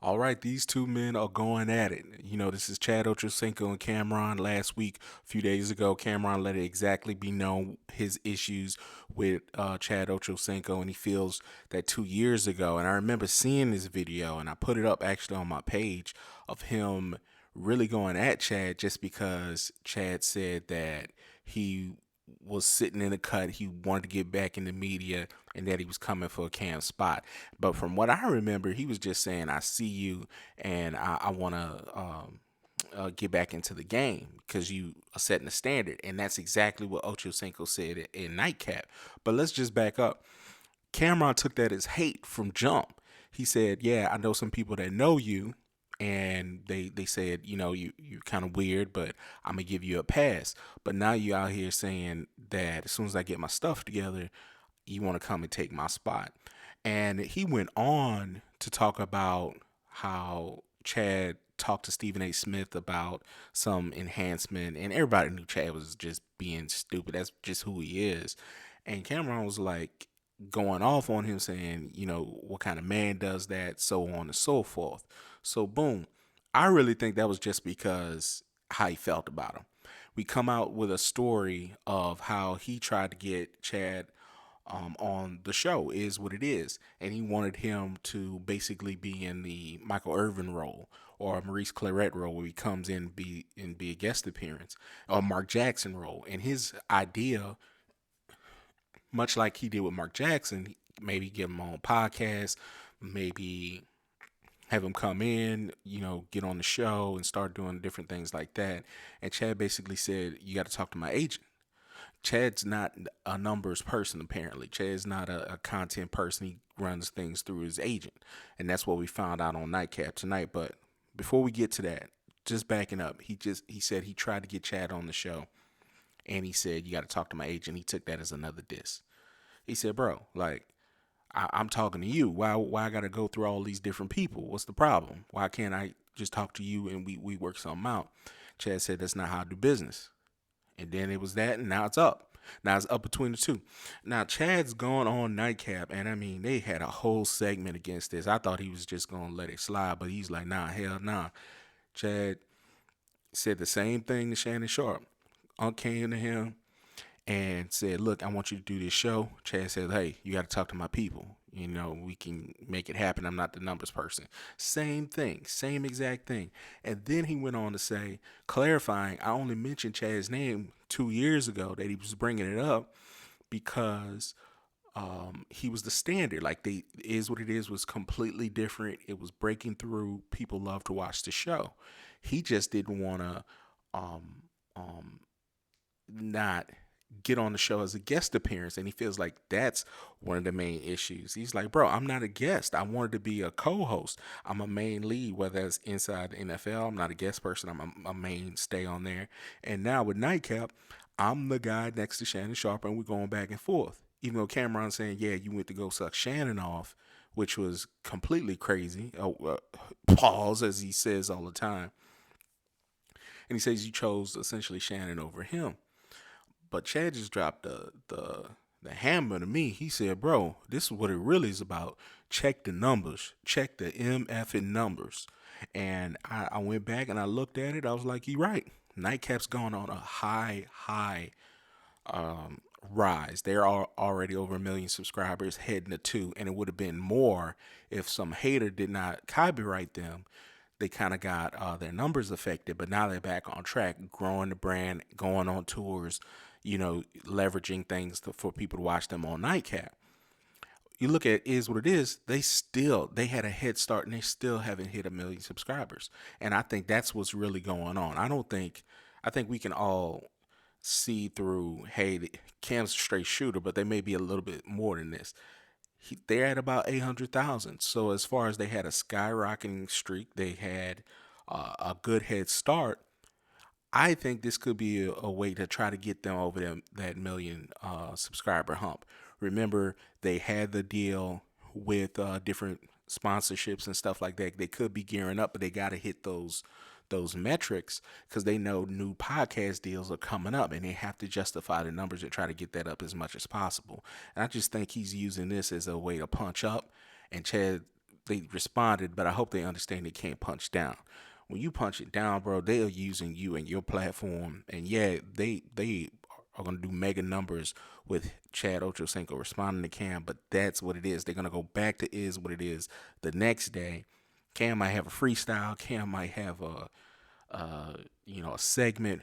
All right, these two men are going at it. This is Chad Ocho Cinco and Camron. Last week, a few days ago, Camron let it exactly be known his issues with Chad Ocho Cinco, and he feels that 2 years ago. And I remember seeing this video, and I put it up actually on my page of him really going at Chad just because Chad said that he was sitting in the cut. He wanted to get back in the media and that he was coming for a Cam spot. But from what I remember, he was just saying, I see you and I want to get back into the game because you are setting the standard. And that's exactly what Ocho Cinco said in Nightcap. But let's just back up. Cameron took that as hate from jump. He said, yeah, I know some people that know you, and they said, you're kind of weird, but I'm gonna give you a pass. But now you out here saying that as soon as I get my stuff together, you want to come and take my spot. And he went on to talk about how Chad talked to Stephen A. Smith about some enhancement, and everybody knew Chad was just being stupid. That's just who he is. And Cameron was like going off on him, saying, what kind of man does that, so on and so forth. So, boom. I really think that was just because how he felt about him. We come out with a story of how he tried to get Chad on the show, is what it is, and he wanted him to basically be in the Michael Irvin role or a Maurice Claret role, where he comes in be a guest appearance, or Mark Jackson role. And his idea, much like he did with Mark Jackson, maybe give him on podcast, maybe have him come in, get on the show and start doing different things like that. And Chad basically said, you got to talk to my agent. Chad's not a numbers person, apparently. Chad's not a content person. He runs things through his agent. And that's what we found out on Nightcap tonight. But before we get to that, just backing up, he said he tried to get Chad on the show, and he said, you got to talk to my agent. He took that as another diss. He said, bro, like, I'm talking to you. Why I gotta go through all these different people? What's the problem? Why can't I just talk to you and we work something out? Chad said that's not how I do business. And then it was that, and now it's up. Now it's up between the two. Now Chad's gone on Nightcap, and I mean they had a whole segment against this. I thought he was just gonna let it slide, but he's like, nah, hell nah. Chad said the same thing to Shannon Sharpe. Unc came to him and said, look, I want you to do this show. Chad said, hey, you got to talk to my people. We can make it happen. I'm not the numbers person. Same thing, same exact thing. And then he went on to say, clarifying, I only mentioned Chad's name 2 years ago, that he was bringing it up because he was the standard. Like, they is what it is was completely different. It was breaking through. People love to watch the show. He just didn't want to um, um, not get on the show as a guest appearance, and he feels like that's one of the main issues. He's like, bro, I'm not a guest. I wanted to be a co-host. I'm a main lead, whether it's inside the NFL. I'm not a guest person. I'm a mainstay on there. And now with Nightcap, I'm the guy next to Shannon Sharpe, and we're going back and forth. Even though Cameron's saying, yeah, you went to go suck Shannon off, which was completely crazy. Pause, as he says all the time. And he says you chose essentially Shannon over him. But Chad just dropped the hammer to me. He said, "Bro, this is what it really is about. Check the numbers. Check the MF in numbers." And I went back and I looked at it. I was like, "You're right. Nightcap's gone on a high rise. They're already over 1 million subscribers, heading to 2, and it would have been more if some hater did not copyright them. They kind of got their numbers affected, but now they're back on track, growing the brand, going on tours, leveraging things for people to watch them on Nightcap. You look at Is What It Is, they had a head start, and they still haven't hit 1 million subscribers. And I think that's what's really going on. I think we can all see through, hey, Cam's a straight shooter, but they may be a little bit more than this. They're at about 800,000. So as far as they had a skyrocketing streak, they had a good head start. I think this could be a way to try to get them over that million subscriber hump. Remember, they had the deal with different sponsorships and stuff like that. They could be gearing up, but they got to hit those metrics because they know new podcast deals are coming up, and they have to justify the numbers to try to get that up as much as possible. And I just think he's using this as a way to punch up, and Chad they responded, but I hope they understand they can't punch down. When you punch it down, bro, they are using you and your platform, and yeah, they are gonna do mega numbers with Chad Ocho Cinco responding to Cam, but that's what it is. They're gonna go back to is what it is the next day. Cam might have a freestyle. Cam might have a segment,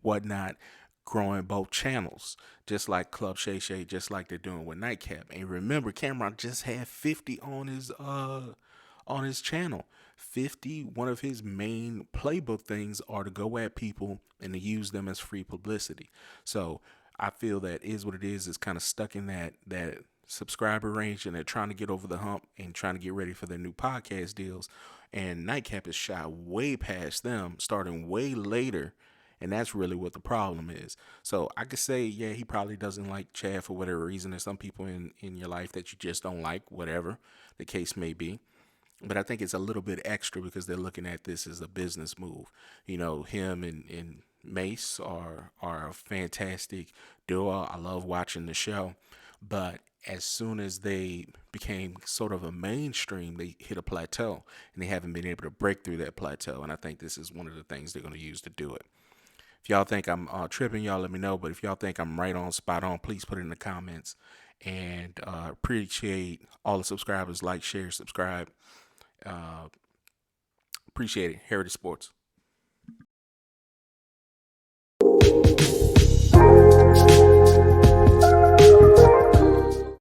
whatnot, growing both channels, just like Club Shay Shay, just like they're doing with Nightcap. And remember, Camron just had 50 on his channel. 50, one of his main playbook things are to go at people and to use them as free publicity. So I feel that is what it is kind of stuck in that subscriber range, and they're trying to get over the hump and trying to get ready for their new podcast deals. And Nightcap is shot way past them, starting way later. And that's really what the problem is. So I could say, yeah, he probably doesn't like Chad for whatever reason. There's some people in your life that you just don't like, whatever the case may be. But I think it's a little bit extra because they're looking at this as a business move. Him and Mase are a fantastic duo. I love watching the show. But as soon as they became sort of a mainstream, they hit a plateau, and they haven't been able to break through that plateau. And I think this is one of the things they're going to use to do it. If y'all think I'm tripping, y'all let me know. But if y'all think I'm right on, spot on, please put it in the comments. And appreciate all the subscribers. Like, share, subscribe. Appreciate it. Heritage Sports.